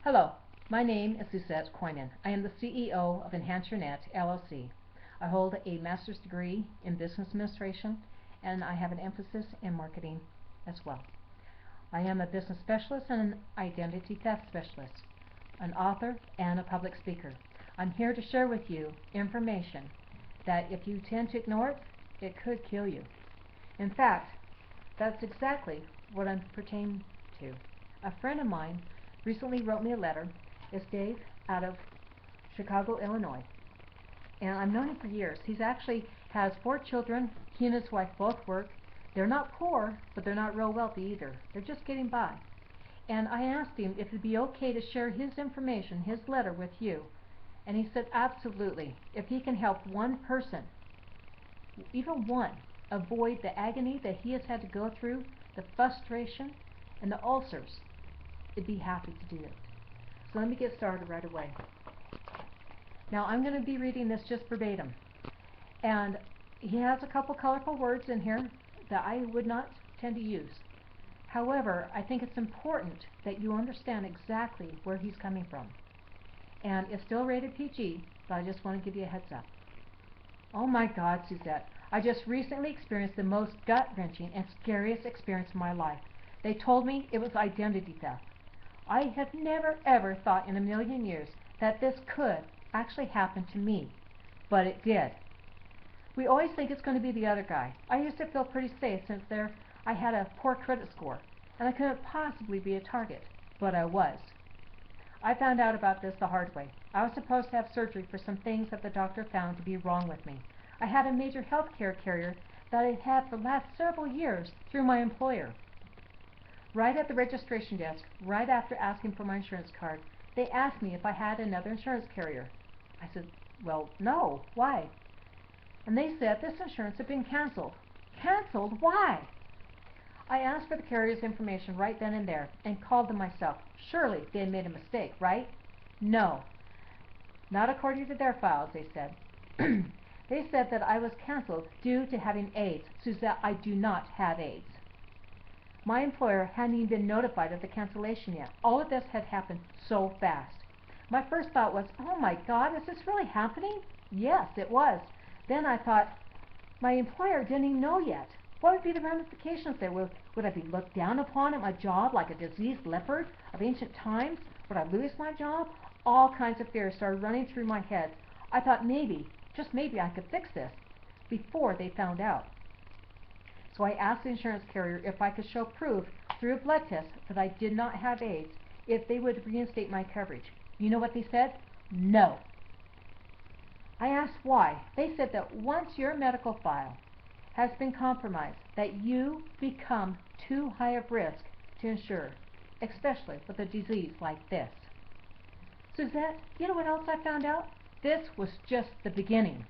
Hello, my name is Suzette Coynan. I am the CEO of Enhance Your Net, LLC. I hold a master's degree in business administration and I have an emphasis in marketing as well. I am a business specialist and an identity theft specialist, an author and a public speaker. I'm here to share with you information that if you tend to ignore it, it could kill you. In fact, that's exactly what I'm pertaining to. A friend of mine recently wrote me a letter. It's Dave out of Chicago, Illinois. And I've known him for years. He's actually has 4 children. He and his wife both work. They're not poor, but they're not real wealthy either. They're just getting by. And I asked him if it'd be okay to share his information, his letter, with you. And he said absolutely. If he can help one person, even one, avoid the agony that he has had to go through, the frustration, and the ulcers, he'd be happy to do it. So let me get started right away. Now I'm going to be reading this just verbatim. And he has a couple colorful words in here that I would not tend to use. However, I think it's important that you understand exactly where he's coming from. And it's still rated PG, but I just want to give you a heads up. Oh my God, Suzette, I just recently experienced the most gut-wrenching and scariest experience of my life. They told me it was identity theft. I have never ever thought in a million years that this could actually happen to me, but it did. We always think it's going to be the other guy. I used to feel pretty safe since I had a poor credit score, and I couldn't possibly be a target, but I was. I found out about this the hard way. I was supposed to have surgery for some things that the doctor found to be wrong with me. I had a major health care carrier that I had for the last several years through my employer. Right at the registration desk, right after asking for my insurance card, they asked me if I had another insurance carrier. I said, well, no. Why? And they said this insurance had been canceled. Canceled? Why? I asked for the carrier's information right then and there and called them myself. Surely they had made a mistake, right? No. Not according to their files, they said. They said that I was canceled due to having AIDS. Suzette, I do not have AIDS. My employer hadn't even been notified of the cancellation yet. All of this had happened so fast. My first thought was, oh my God, is this really happening? Yes, it was. Then I thought, my employer didn't even know yet. What would be the ramifications there? Would I be looked down upon at my job like a diseased leopard of ancient times? Would I lose my job? All kinds of fears started running through my head. I thought maybe, just maybe, I could fix this before they found out. So I asked the insurance carrier if I could show proof through a blood test that I did not have AIDS, if they would reinstate my coverage. You know what they said? No. I asked why. They said that once your medical file has been compromised, that you become too high of risk to insure, especially with a disease like this. Suzette, you know what else I found out? This was just the beginning.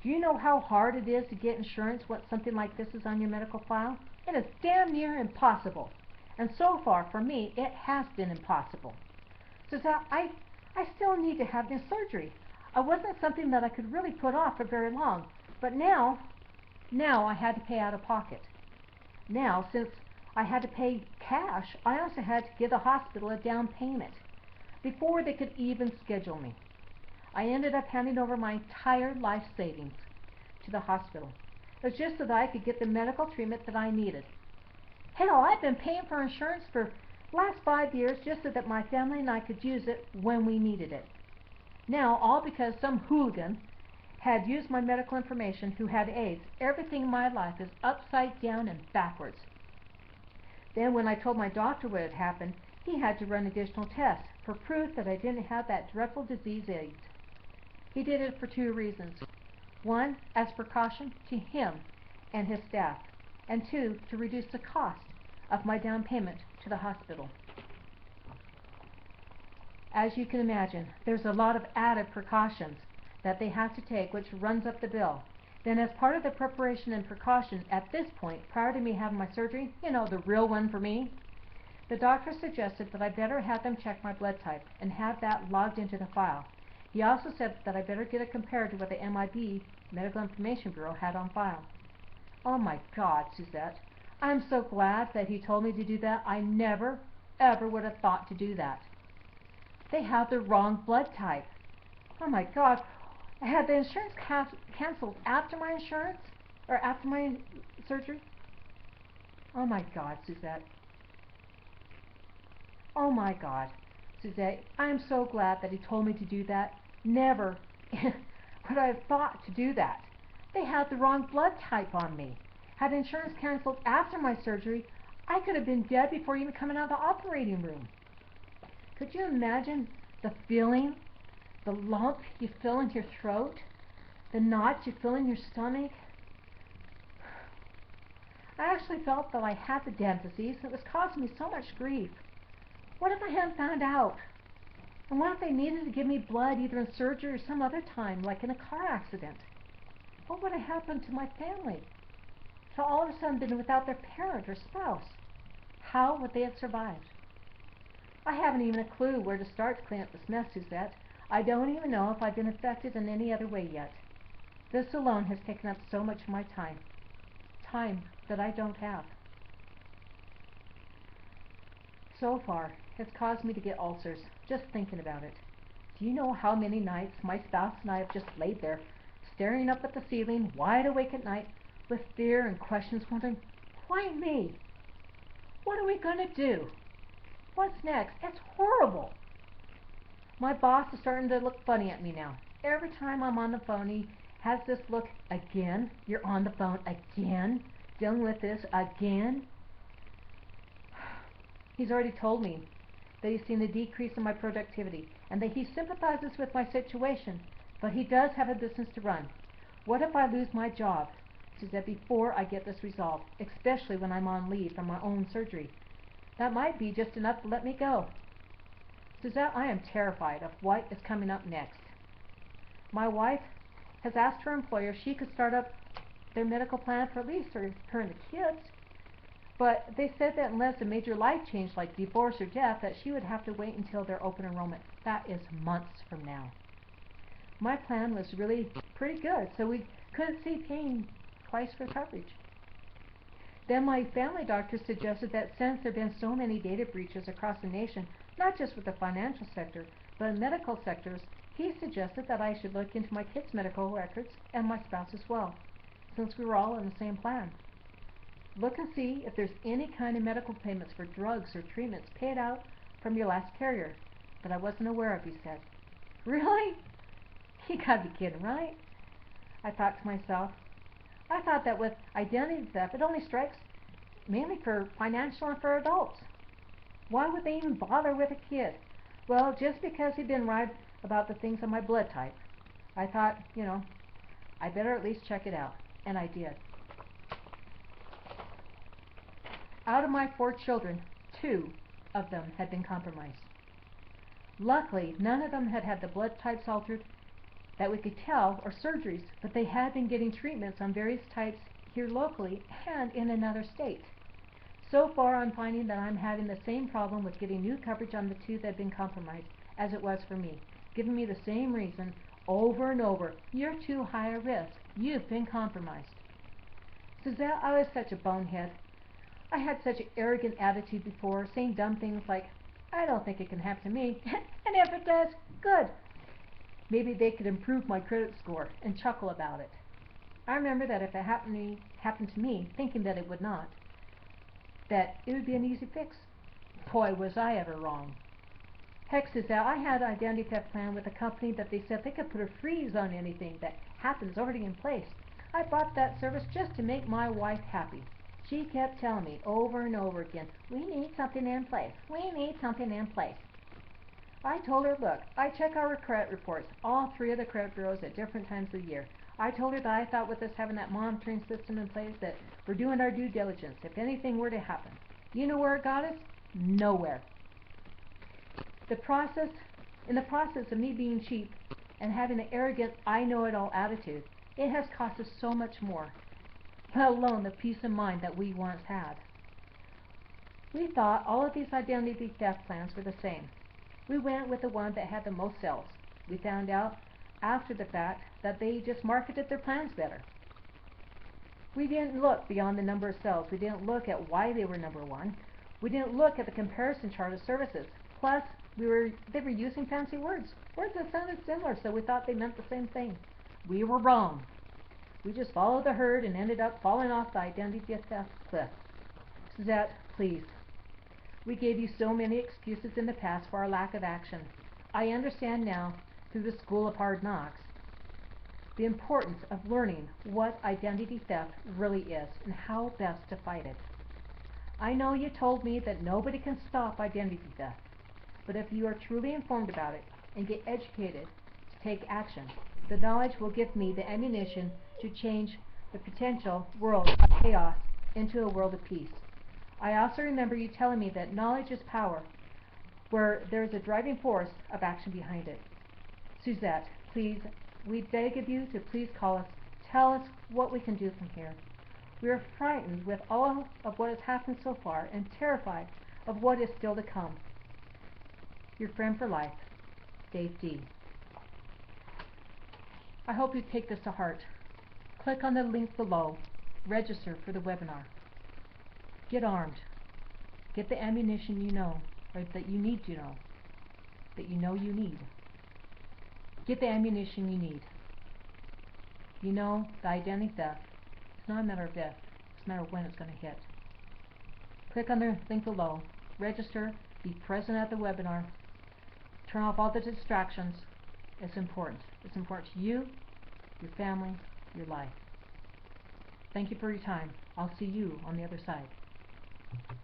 Do you know how hard it is to get insurance once something like this is on your medical file? It is damn near impossible. And so far, for me, it has been impossible. Suzette, I still need to have this surgery. It wasn't something that I could really put off for very long. But now I had to pay out of pocket. Now, since I had to pay cash, I also had to give the hospital a down payment before they could even schedule me. I ended up handing over my entire life savings to the hospital. It was just so that I could get the medical treatment that I needed. Hell, I've been paying for insurance for the last 5 years just so that my family and I could use it when we needed it. Now, all because some hooligan had used my medical information who had AIDS. Everything in my life is upside down and backwards. Then when I told my doctor what had happened, he had to run additional tests for proof that I didn't have that dreadful disease AIDS. He did it for 2 reasons. 1, as precaution to him and his staff, and 2, to reduce the cost of my down payment to the hospital. As you can imagine, there's a lot of added precautions that they have to take, which runs up the bill. Then as part of the preparation and precaution at this point, prior to me having my surgery, you know, the real one for me, the doctor suggested that I better have them check my blood type and have that logged into the file. He also said that I better get it compared to what the MIB, Medical Information Bureau, had on file. Oh my God, Suzette. I'm so glad that he told me to do that. I never ever would have thought to do that. They had the wrong blood type. Oh my God. I had the insurance canceled after my insurance, or after my surgery. Oh my God, Suzette. Oh my God, Suzette. I am so glad that he told me to do that. Never would I have thought to do that. They had the wrong blood type on me. Had insurance canceled after my surgery, I could have been dead before even coming out of the operating room. Could you imagine the feeling, the lump you feel in your throat, the knot you feel in your stomach? I actually felt that I had the damn disease and it was causing me so much grief. What if I hadn't found out? And what if they needed to give me blood either in surgery or some other time, like in a car accident? What would have happened to my family? To all of a sudden been without their parent or spouse? How would they have survived? I haven't even a clue where to start to clean up this mess, Suzette. I don't even know if I've been affected in any other way yet. This alone has taken up so much of my time. Time that I don't have. So far, it's caused me to get ulcers, just thinking about it. Do you know how many nights my spouse and I have just laid there, staring up at the ceiling, wide awake at night, with fear and questions, wondering, why me? What are we going to do? What's next? It's horrible. My boss is starting to look funny at me now. Every time I'm on the phone, he has this look, again? You're on the phone again? Dealing with this again? He's already told me that he's seen a decrease in my productivity and that he sympathizes with my situation, but he does have a business to run. What if I lose my job? She said, before I get this resolved, especially when I'm on leave from my own surgery. That might be just enough to let me go. Suzette, I am terrified of what is coming up next. My wife has asked her employer if she could start up their medical plan for at least her and the kids, but they said that unless a major life change like divorce or death, that she would have to wait until their open enrollment. That is months from now. My plan was really pretty good, so we couldn't see paying twice for coverage. Then my family doctor suggested that since there have been so many data breaches across the nation, not just with the financial sector, but in medical sectors, he suggested that I should look into my kids' medical records and my spouse as well, since we were all in the same plan. Look and see if there's any kind of medical payments for drugs or treatments paid out from your last carrier that I wasn't aware of, he said. Really? You gotta be kidding, right? I thought to myself, I thought that with identity theft, it only strikes mainly for financial and for adults. Why would they even bother with a kid? Well, just because he'd been right about the things on my blood type. I thought, I better at least check it out. And I did. Out of my 4 children, 2 of them had been compromised. Luckily, none of them had had the blood types altered that we could tell, or surgeries, but they had been getting treatments on various types here locally and in another state. So far, I'm finding that I'm having the same problem with getting new coverage on the 2 that had been compromised as it was for me, giving me the same reason over and over. You're too high a risk. You've been compromised. Suzette, I was such a bonehead. I had such an arrogant attitude before, saying dumb things like, I don't think it can happen to me, and if it does, good. Maybe they could improve my credit score and chuckle about it. I remember that if it happened to me, thinking that it would not, that it would be an easy fix. Boy, was I ever wrong. Heck, Suzette, I had an identity theft plan with a company that they said they could put a freeze on anything that happens already in place. I bought that service just to make my wife happy. She kept telling me over and over again, we need something in place. We need something in place. I told her, look, I check our credit reports, all 3 of the credit bureaus at different times of the year. I told her that I thought with us having that monitoring system in place that we're doing our due diligence if anything were to happen. You know where it got us? Nowhere. In the process of me being cheap and having an arrogant I-know-it-all attitude, it has cost us so much more, let alone the peace of mind that we once had. We thought all of these identity theft plans were the same. We went with the one that had the most sales. We found out after the fact that they just marketed their plans better. We didn't look beyond the number of sales. We didn't look at why they were number 1. We didn't look at the comparison chart of services. Plus, they were using fancy words that sounded similar, so we thought they meant the same thing. We were wrong. We just followed the herd and ended up falling off the identity theft cliff. Suzette, please. We gave you so many excuses in the past for our lack of action. I understand now, through the School of Hard Knocks, the importance of learning what identity theft really is and how best to fight it. I know you told me that nobody can stop identity theft, but if you are truly informed about it and get educated to take action, the knowledge will give me the ammunition to change the potential world of chaos into a world of peace. I also remember you telling me that knowledge is power, where there is a driving force of action behind it. Suzette, please, we beg of you to please call us, tell us what we can do from here. We are frightened with all of what has happened so far and terrified of what is still to come. Your friend for life, Dave D. I hope you take this to heart. Click on the link below. Register for the webinar. Get armed. Get the ammunition you know, or that you need to know, that you know you need. Get the ammunition you need. You know, the identity theft, it's not a matter of if, it's a matter of when it's going to hit. Click on the link below. Register. Be present at the webinar. Turn off all the distractions. It's important. It's important to you, your family, your life. Thank you for your time. I'll see you on the other side.